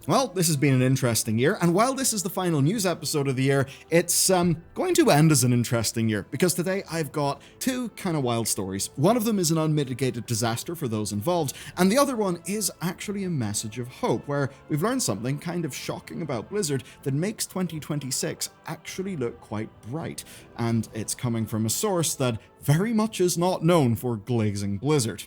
Well, this has been an interesting year, and while this is the final news episode of the year, it's going to end as an interesting year, because today I've got two kind of wild stories. One of them is an unmitigated disaster for those involved, and the other one is actually a message of hope, where we've learned something kind of shocking about Blizzard that makes 2026 actually look quite bright, and it's coming from a source that very much is not known for glazing Blizzard.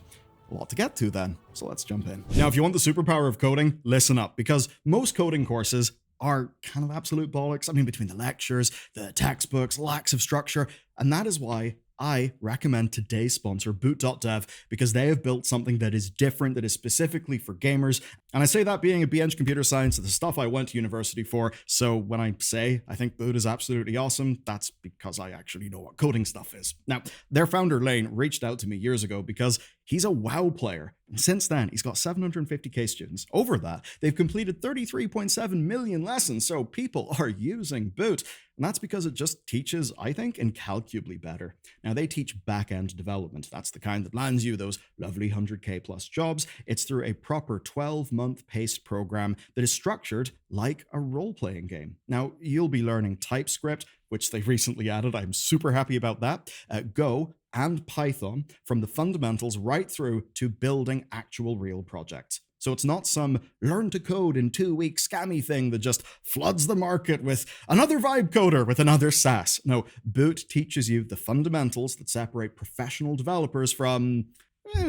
A lot to get to then, so let's jump in. Now, if you want the superpower of coding, listen up, because most coding courses are kind of absolute bollocks. I mean, between the lectures, the textbooks, lacks of structure, and that is why I recommend today's sponsor, boot.dev, because they have built something that is different, that is specifically for gamers. And I say that being a BEng computer science, the stuff I went to university for. So when I say I think Boot is absolutely awesome, that's because I actually know what coding stuff is. Now, their founder, Lane, reached out to me years ago because he's a WoW player. And since then, he's got 750k students. Over that, they've completed 33.7 million lessons. So people are using Boot. And that's because it just teaches, I think, incalculably better. Now, they teach back-end development. That's the kind that lands you those lovely 100k plus jobs. It's through a proper 12-month paced program that is structured like a role-playing game. Now, you'll be learning TypeScript, which they recently added. I'm super happy about that. Go and Python, from the fundamentals right through to building actual real projects. So it's not some learn to code in 2 weeks scammy thing that just floods the market with another vibe coder with another SaaS. No, Boot teaches you the fundamentals that separate professional developers from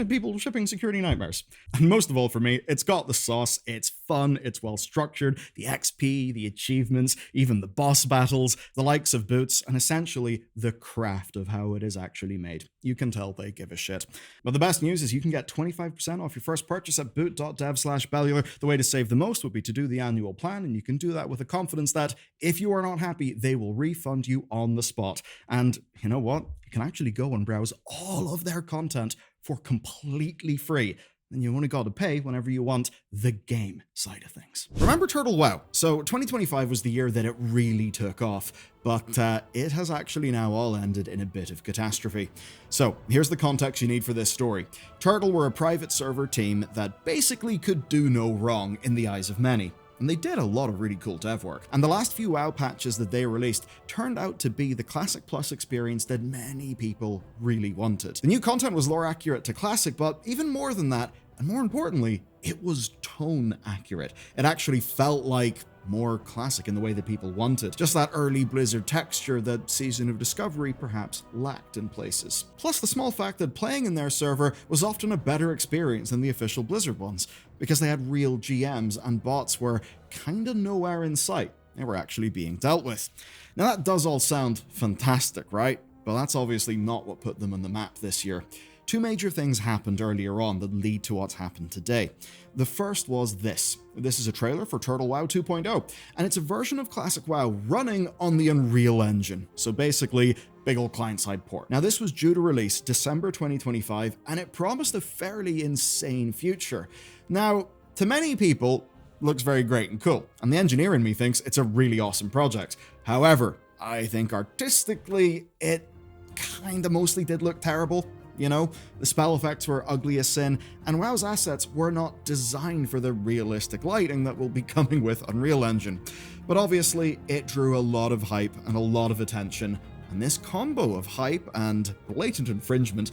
people shipping security nightmares. And most of all for me, it's got the sauce, it's fun, it's well structured, the XP, the achievements, even the boss battles, the likes of Boots, and essentially the craft of how it is actually made. You can tell they give a shit. But the best news is you can get 25% off your first purchase at boot.dev/Bellular. The way to save the most would be to do the annual plan, and you can do that with the confidence that if you are not happy, they will refund you on the spot. And you know what? You can actually go and browse all of their content for completely free. And you only got to pay whenever you want the game side of things. Remember Turtle WoW? So 2025 was the year that it really took off, but it has actually now all ended in a bit of catastrophe. So here's the context you need for this story. Turtle were a private server team that basically could do no wrong in the eyes of many. And they did a lot of really cool dev work. And the last few WoW patches that they released turned out to be the Classic Plus experience that many people really wanted. The new content was lore accurate to Classic, but even more than that, and more importantly, it was tone accurate. It actually felt like more Classic in the way that people wanted. Just that early Blizzard texture that Season of Discovery perhaps lacked in places. Plus the small fact that playing in their server was often a better experience than the official Blizzard ones, because they had real GMs and bots were kinda nowhere in sight. They were actually being dealt with. Now that does all sound fantastic, right? But that's obviously not what put them on the map this year. Two major things happened earlier on that lead to what's happened today. The first was this. This is a trailer for Turtle WoW 2.0, and it's a version of Classic WoW running on the Unreal Engine. So basically, big old client-side port. Now this was due to release December 2025, and it promised a fairly insane future. Now, to many people, looks very great and cool, and the engineer in me thinks it's a really awesome project. However, I think artistically, it kinda mostly did look terrible. You know, the spell effects were ugly as sin, and WoW's assets were not designed for the realistic lighting that will be coming with Unreal Engine. But obviously, it drew a lot of hype and a lot of attention, and this combo of hype and blatant infringement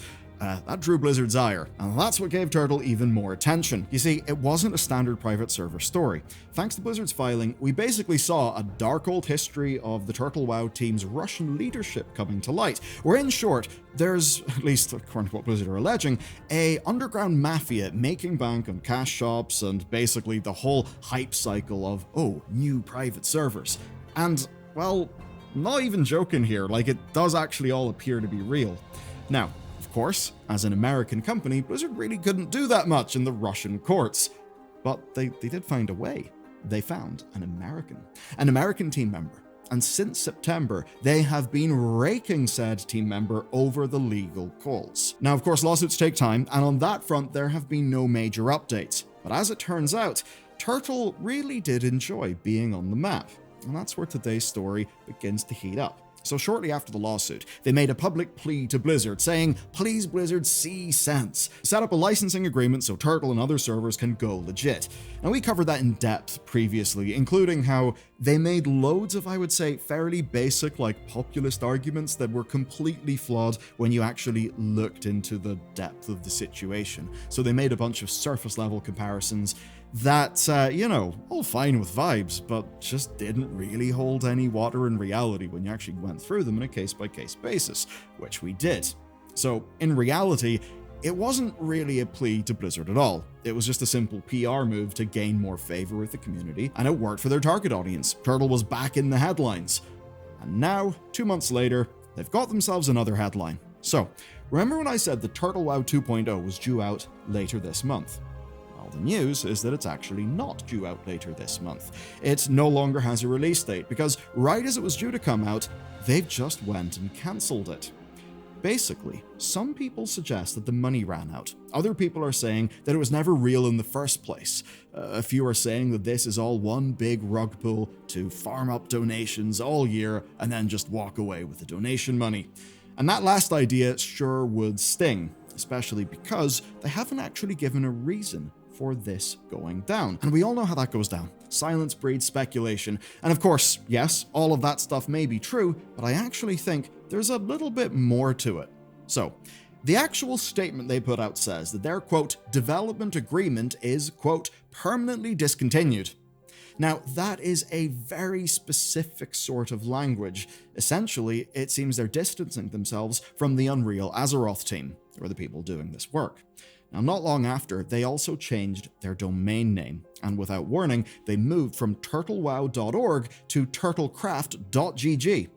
that drew Blizzard's ire, and that's what gave Turtle even more attention. You see, it wasn't a standard private server story. Thanks to Blizzard's filing, we basically saw a dark old history of the Turtle WoW team's Russian leadership coming to light, where in short, there's, at least according to what Blizzard are alleging, a underground mafia making bank on cash shops and basically the whole hype cycle of, oh, new private servers. And, well, not even joking here, like it does actually all appear to be real. Now, of course, as an American company, Blizzard really couldn't do that much in the Russian courts. But they did find a way. They found an American team member. And since September, they have been raking said team member over the legal coals. Now, of course, lawsuits take time, and on that front, there have been no major updates. But as it turns out, Turtle really did enjoy being on the map. And that's where today's story begins to heat up. So shortly after the lawsuit, they made a public plea to Blizzard saying, "Please Blizzard, see sense. Set up a licensing agreement so Turtle and other servers can go legit." Now we covered that in depth previously, including how they made loads of, I would say, fairly basic, like populist arguments that were completely flawed when you actually looked into the depth of the situation. So they made a bunch of surface level comparisons that, all fine with vibes, but just didn't really hold any water in reality when you actually went through them on a case-by-case basis, which we did. So, in reality, it wasn't really a plea to Blizzard at all. It was just a simple PR move to gain more favor with the community, and it worked for their target audience. Turtle was back in the headlines. And now, 2 months later, they've got themselves another headline. So, remember when I said the Turtle WoW 2.0 was due out later this month? The news is that it's actually not due out later this month. It no longer has a release date because right as it was due to come out, they've just went and cancelled it. Basically, some people suggest that the money ran out. Other people are saying that it was never real in the first place. A few are saying that this is all one big rug pull to farm up donations all year and then just walk away with the donation money. And that last idea sure would sting, especially because they haven't actually given a reason for this going down. And we all know how that goes down. Silence breeds speculation. And of course, yes, all of that stuff may be true, but I actually think there's a little bit more to it. So, the actual statement they put out says that their, quote, development agreement is, quote, permanently discontinued. Now, that is a very specific sort of language. Essentially, it seems they're distancing themselves from the Unreal Azeroth team, or the people doing this work. Now, not long after, they also changed their domain name, and without warning, they moved from turtlewow.org to turtlecraft.gg.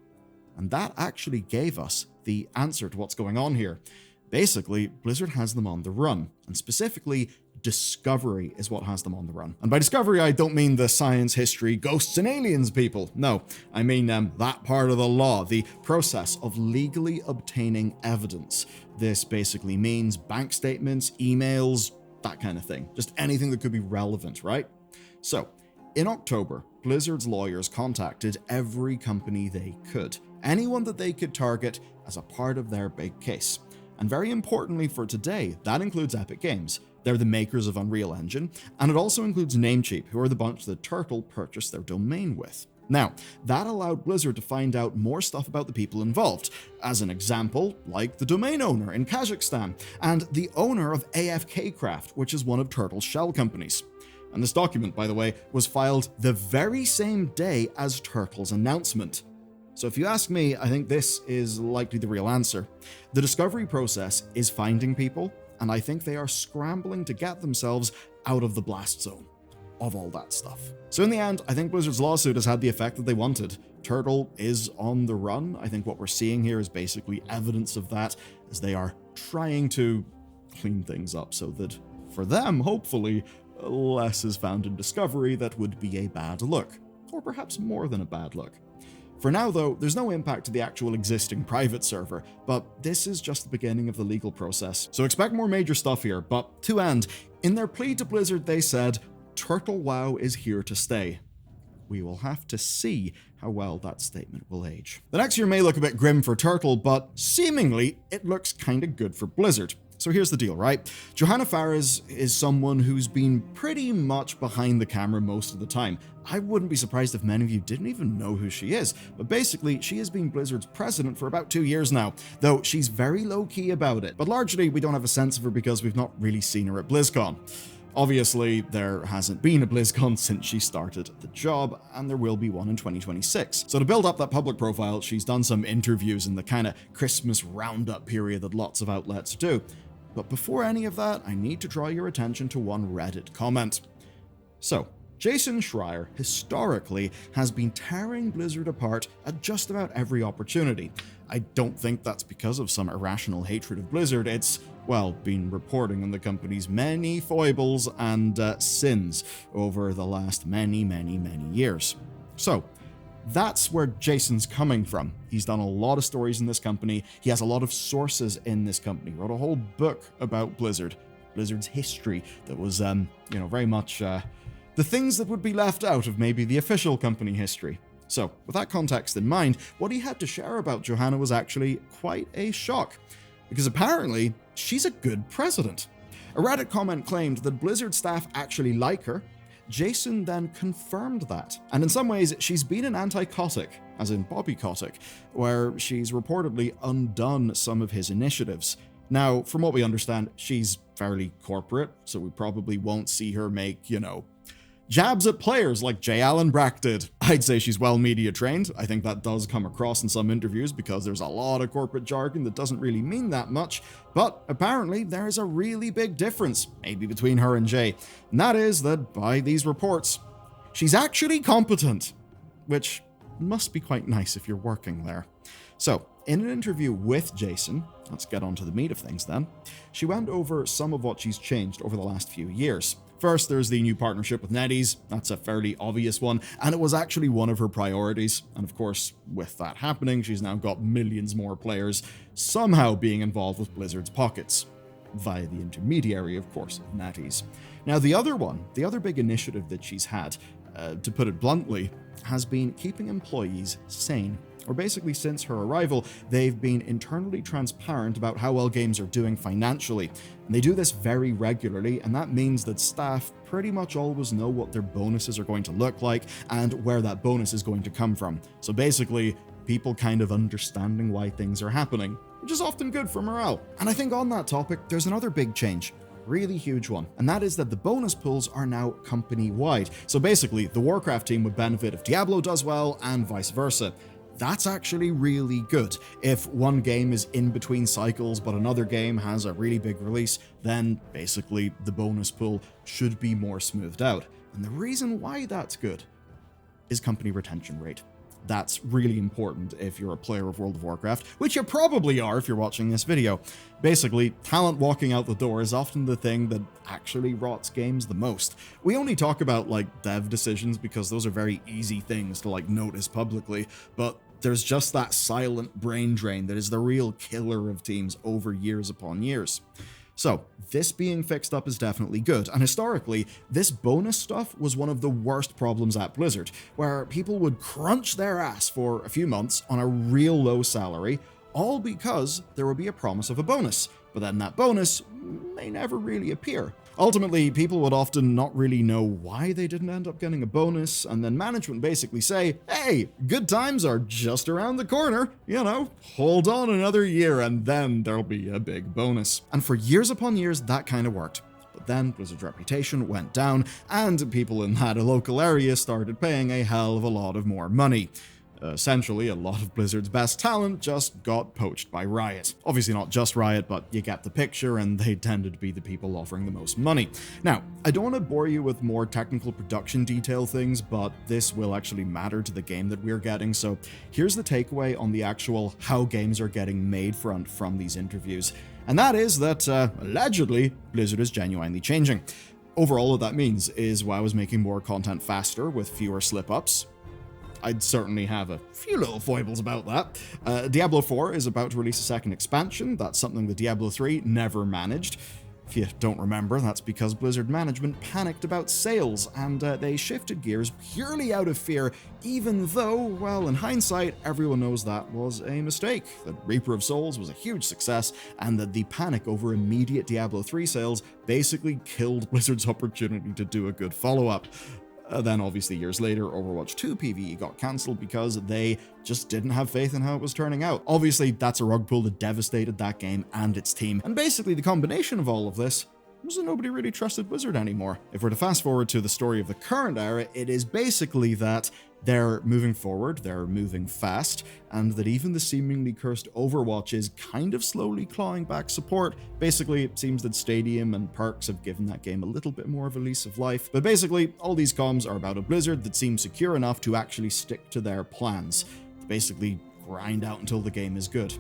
And that actually gave us the answer to what's going on here. Basically, Blizzard has them on the run, and specifically, Discovery is what has them on the run. And by Discovery, I don't mean the science, history, ghosts, and aliens people. No, I mean that part of the law, the process of legally obtaining evidence. This basically means bank statements, emails, that kind of thing. Just anything that could be relevant, right? So, in October, Blizzard's lawyers contacted every company they could, anyone that they could target as a part of their big case. And very importantly for today, that includes Epic Games. They're the makers of Unreal Engine, and it also includes Namecheap, who are the bunch that Turtle purchased their domain with. Now, that allowed Blizzard to find out more stuff about the people involved. As an example, like the domain owner in Kazakhstan, and the owner of AFK Craft, which is one of Turtle's shell companies. And this document, by the way, was filed the very same day as Turtle's announcement. So if you ask me, I think this is likely the real answer. The discovery process is finding people, and I think they are scrambling to get themselves out of the blast zone of all that stuff. So in the end, I think Blizzard's lawsuit has had the effect that they wanted. Turtle is on the run. I think what we're seeing here is basically evidence of that, as they are trying to clean things up so that, for them, hopefully, less is found in Discovery that would be a bad look, or perhaps more than a bad look. For now, though, there's no impact to the actual existing private server, but this is just the beginning of the legal process. So expect more major stuff here, but to end, in their plea to Blizzard, they said, Turtle WoW is here to stay. We will have to see how well that statement will age. The next year may look a bit grim for Turtle, but seemingly it looks kinda good for Blizzard. So here's the deal, right? Johanna Fares is someone who's been pretty much behind the camera most of the time. I wouldn't be surprised if many of you didn't even know who she is, but basically she has been Blizzard's president for about 2 years now, though she's very low-key about it. But largely we don't have a sense of her because we've not really seen her at BlizzCon. Obviously, there hasn't been a BlizzCon since she started the job, and there will be one in 2026. So to build up that public profile, she's done some interviews in the kind of Christmas roundup period that lots of outlets do. But before any of that, I need to draw your attention to one Reddit comment. So, Jason Schreier historically has been tearing Blizzard apart at just about every opportunity. I don't think that's because of some irrational hatred of Blizzard, it's, well, been reporting on the company's many foibles and sins over the last many years. So, that's where Jason's coming from. He's done a lot of stories in this company. He has a lot of sources in this company. He wrote a whole book about Blizzard's history that was, very much the things that would be left out of maybe the official company history. So, with that context in mind, what he had to share about Johanna was actually quite a shock, because apparently, she's a good president. A Reddit comment claimed that Blizzard staff actually like her. Jason then confirmed that, and in some ways, she's been an anti-Kotick, as in Bobby Kotick, where she's reportedly undone some of his initiatives. Now, from what we understand, she's fairly corporate, so we probably won't see her make, jabs at players like J. Allen Brack did. I'd say she's well media trained. I think that does come across in some interviews because there's a lot of corporate jargon that doesn't really mean that much, but apparently there is a really big difference, maybe between her and Jay, and that is that by these reports, she's actually competent, which must be quite nice if you're working there. So, in an interview with Jason, let's get on to the meat of things then, she went over some of what she's changed over the last few years. First, there's the new partnership with NetEase. That's a fairly obvious one, and it was actually one of her priorities. And of course, with that happening, she's now got millions more players somehow being involved with Blizzard's pockets, via the intermediary, of course, of NetEase. Now, the other big initiative that she's had, to put it bluntly, has been keeping employees sane. Or basically, since her arrival, they've been internally transparent about how well games are doing financially. And they do this very regularly, and that means that staff pretty much always know what their bonuses are going to look like and where that bonus is going to come from. So basically, people kind of understanding why things are happening, which is often good for morale. And I think on that topic, there's another big change. Really huge one, and that is that the bonus pools are now company-wide. So basically, the Warcraft team would benefit if Diablo does well, and vice versa. That's actually really good. If one game is in between cycles, but another game has a really big release, then basically the bonus pool should be more smoothed out. And the reason why that's good is company retention rate. That's really important if you're a player of World of Warcraft, which you probably are if you're watching this video. Basically, talent walking out the door is often the thing that actually rots games the most. We only talk about dev decisions because those are very easy things to notice publicly, but there's just that silent brain drain that is the real killer of teams over years upon years. So, this being fixed up is definitely good, and historically, this bonus stuff was one of the worst problems at Blizzard, where people would crunch their ass for a few months on a real low salary, all because there would be a promise of a bonus, but then that bonus may never really appear. Ultimately, people would often not really know why they didn't end up getting a bonus, and then management basically say, hey, good times are just around the corner, hold on another year and then there'll be a big bonus. And for years upon years, that kind of worked. But then Blizzard's reputation went down, and people in that local area started paying a hell of a lot of more money. Essentially, a lot of Blizzard's best talent just got poached by Riot. Obviously not just Riot, but you get the picture, and they tended to be the people offering the most money. Now, I don't want to bore you with more technical production detail things, but this will actually matter to the game that we're getting, so here's the takeaway on the actual how games are getting made front from these interviews. And that is that, allegedly, Blizzard is genuinely changing. Overall, what that means is WoW is making more content faster with fewer slip-ups. I'd certainly have a few little foibles about that. Diablo 4 is about to release a second expansion. That's something that Diablo 3 never managed. If you don't remember, that's because Blizzard management panicked about sales, and they shifted gears purely out of fear, even though, well, in hindsight, everyone knows that was a mistake, that Reaper of Souls was a huge success, and that the panic over immediate Diablo 3 sales basically killed Blizzard's opportunity to do a good follow-up. Then obviously years later, Overwatch 2 PvE got cancelled because they just didn't have faith in how it was turning out. Obviously, that's a rug pull that devastated that game and its team. And basically the combination of all of this was that nobody really trusted Blizzard anymore. If we're to fast forward to the story of the current era, it is basically that they're moving forward, they're moving fast, and that even the seemingly cursed Overwatch is kind of slowly clawing back support. Basically, it seems that Stadium and perks have given that game a little bit more of a lease of life. But basically, all these comms are about a Blizzard that seems secure enough to actually stick to their plans, to basically grind out until the game is good.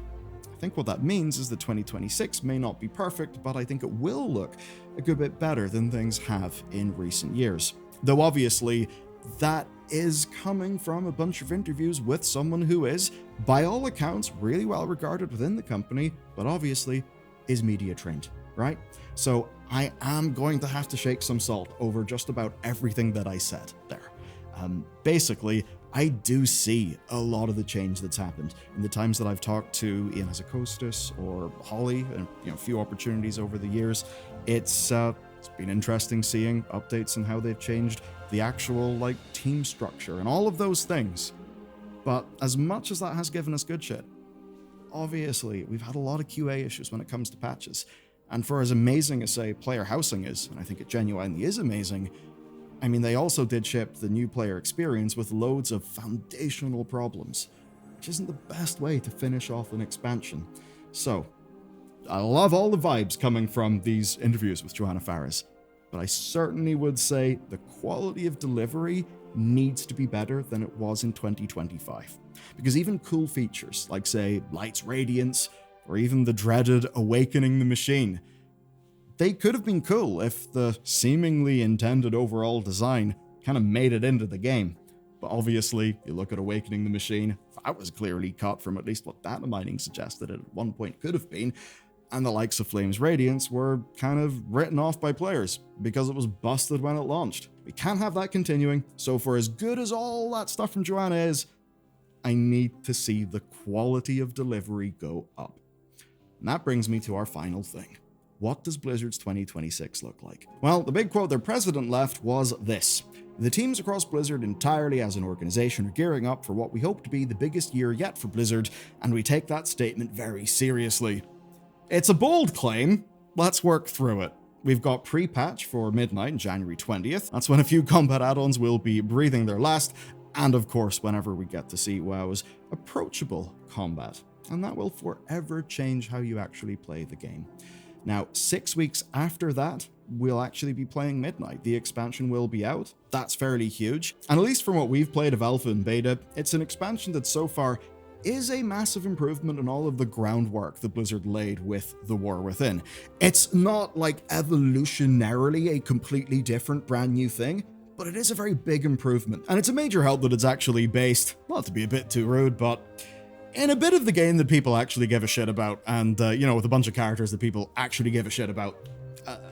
I think what that means is that 2026 may not be perfect, but I think it will look a good bit better than things have in recent years. Though obviously, that is coming from a bunch of interviews with someone who is, by all accounts, really well regarded within the company, but obviously is media trained, right? So I am going to have to shake some salt over just about everything that I said there. Basically, I do see a lot of the change that's happened in the times that I've talked to Ian Hazacostas or Holly, and a few opportunities over the years. It's been interesting seeing updates on how they've changed the actual team structure and all of those things. But as much as that has given us good shit, obviously we've had a lot of QA issues when it comes to patches. And for as amazing as, say, player housing is, and I think it genuinely is amazing, I mean, they also did ship the new player experience with loads of foundational problems, which isn't the best way to finish off an expansion. So, I love all the vibes coming from these interviews with Johanna Fares, but I certainly would say the quality of delivery needs to be better than it was in 2025. Because even cool features, like, say, Light's Radiance, or even the dreaded Awakening the Machine, they could have been cool if the seemingly intended overall design kind of made it into the game. But obviously, you look at Awakening the Machine, that was clearly cut from at least what data mining suggested it at one point could have been, and the likes of Flame's Radiance were kind of written off by players because it was busted when it launched. We can't have that continuing, so for as good as all that stuff from Johanna is, I need to see the quality of delivery go up. And that brings me to our final thing. What does Blizzard's 2026 look like? Well, the big quote their president left was this: "The teams across Blizzard entirely as an organization are gearing up for what we hope to be the biggest year yet for Blizzard, and we take that statement very seriously." It's a bold claim. Let's work through it. We've got pre-patch for midnight on January 20th. That's when a few combat add-ons will be breathing their last, and of course, whenever we get to see WoW's approachable combat. And that will forever change how you actually play the game. Now, 6 weeks after that, we'll actually be playing Midnight. The expansion will be out. That's fairly huge. And at least from what we've played of Alpha and Beta, it's an expansion that so far is a massive improvement on all of the groundwork that Blizzard laid with The War Within. It's not evolutionarily a completely different brand new thing, but it is a very big improvement. And it's a major help that it's actually based, not to be a bit too rude, but in a bit of the game that people actually give a shit about, and, with a bunch of characters that people actually give a shit about,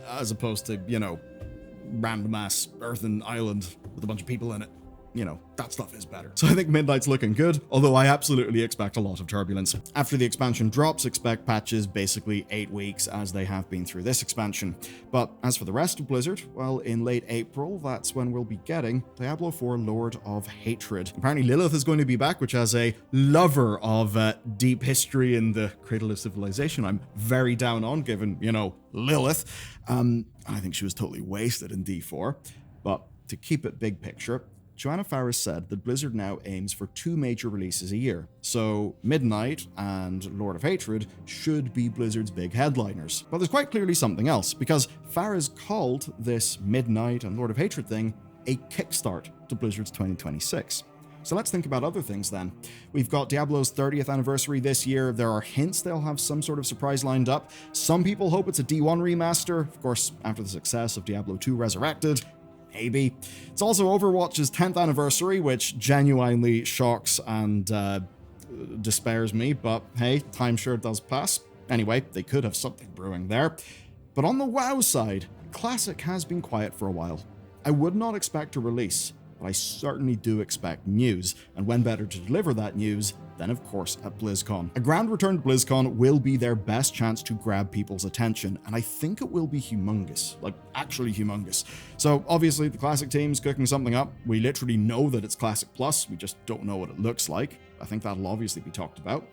as opposed to, random-ass Earthen Island with a bunch of people in it. That stuff is better. So I think Midnight's looking good, although I absolutely expect a lot of turbulence. After the expansion drops, expect patches basically 8 weeks, as they have been through this expansion. But as for the rest of Blizzard, well, in late April, that's when we'll be getting Diablo 4 Lord of Hatred. Apparently Lilith is going to be back, which, as a lover of deep history in the Cradle of Civilization, I'm very down on, given, Lilith. I think she was totally wasted in D4. But to keep it big picture, Johanna Fares said that Blizzard now aims for 2 major releases a year, so Midnight and Lord of Hatred should be Blizzard's big headliners. But there's quite clearly something else, because Fares called this Midnight and Lord of Hatred thing a kickstart to Blizzard's 2026. So let's think about other things then. We've got Diablo's 30th anniversary this year. There are hints they'll have some sort of surprise lined up. Some people hope it's a D1 remaster, of course, after the success of Diablo 2 Resurrected. Maybe. It's also Overwatch's 10th anniversary, which genuinely shocks and despairs me, but hey, time sure does pass. Anyway, they could have something brewing there. But on the WoW side, Classic has been quiet for a while. I would not expect a release, but I certainly do expect news, and when better to deliver that news than, of course, at BlizzCon. A grand return to BlizzCon will be their best chance to grab people's attention, and I think it will be humongous, actually humongous. So obviously the Classic team's cooking something up. We literally know that it's Classic Plus, we just don't know what it looks like. I think that'll obviously be talked about.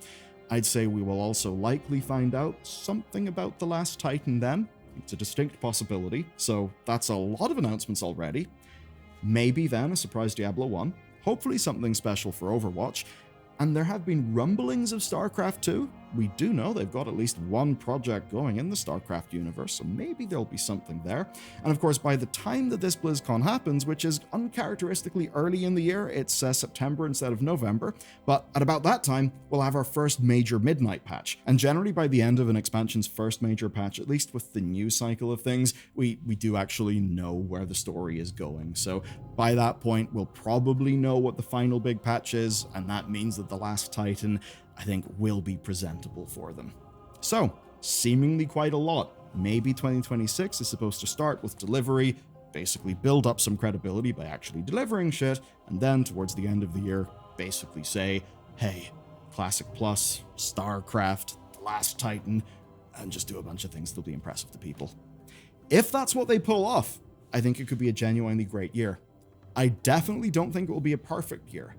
I'd say we will also likely find out something about The Last Titan then. It's a distinct possibility, so that's a lot of announcements already. Maybe then a surprise Diablo 1, hopefully something special for Overwatch, and there have been rumblings of StarCraft 2. We do know they've got at least one project going in the StarCraft universe, so maybe there'll be something there. And of course, by the time that this BlizzCon happens, which is uncharacteristically early in the year, it's September instead of November, but at about that time, we'll have our first major Midnight patch. And generally by the end of an expansion's first major patch, at least with the news cycle of things, we do actually know where the story is going. So by that point, we'll probably know what the final big patch is, and that means that The Last Titan, I think, will be presentable for them. So, seemingly quite a lot. Maybe 2026 is supposed to start with delivery, basically build up some credibility by actually delivering shit, and then towards the end of the year, basically say, hey, Classic Plus, StarCraft, The Last Titan, and just do a bunch of things that'll be impressive to people. If that's what they pull off, I think it could be a genuinely great year. I definitely don't think it will be a perfect year.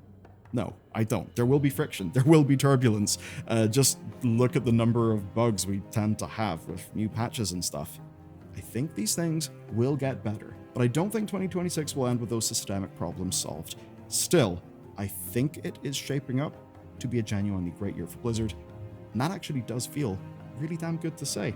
No, I don't. There will be friction. There will be turbulence. Just look at the number of bugs we tend to have with new patches and stuff. I think these things will get better, but I don't think 2026 will end with those systemic problems solved. Still, I think it is shaping up to be a genuinely great year for Blizzard, and that actually does feel really damn good to say.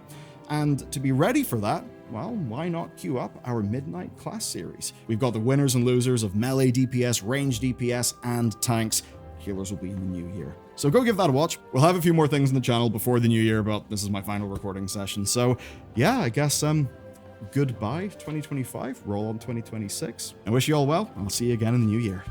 And to be ready for that, well, why not queue up our Midnight Class series? We've got the winners and losers of melee DPS, range DPS, and tanks. Healers will be in the new year. So go give that a watch. We'll have a few more things in the channel before the new year, but this is my final recording session. So yeah, I guess goodbye 2025, roll on 2026. I wish you all well, and I'll see you again in the new year.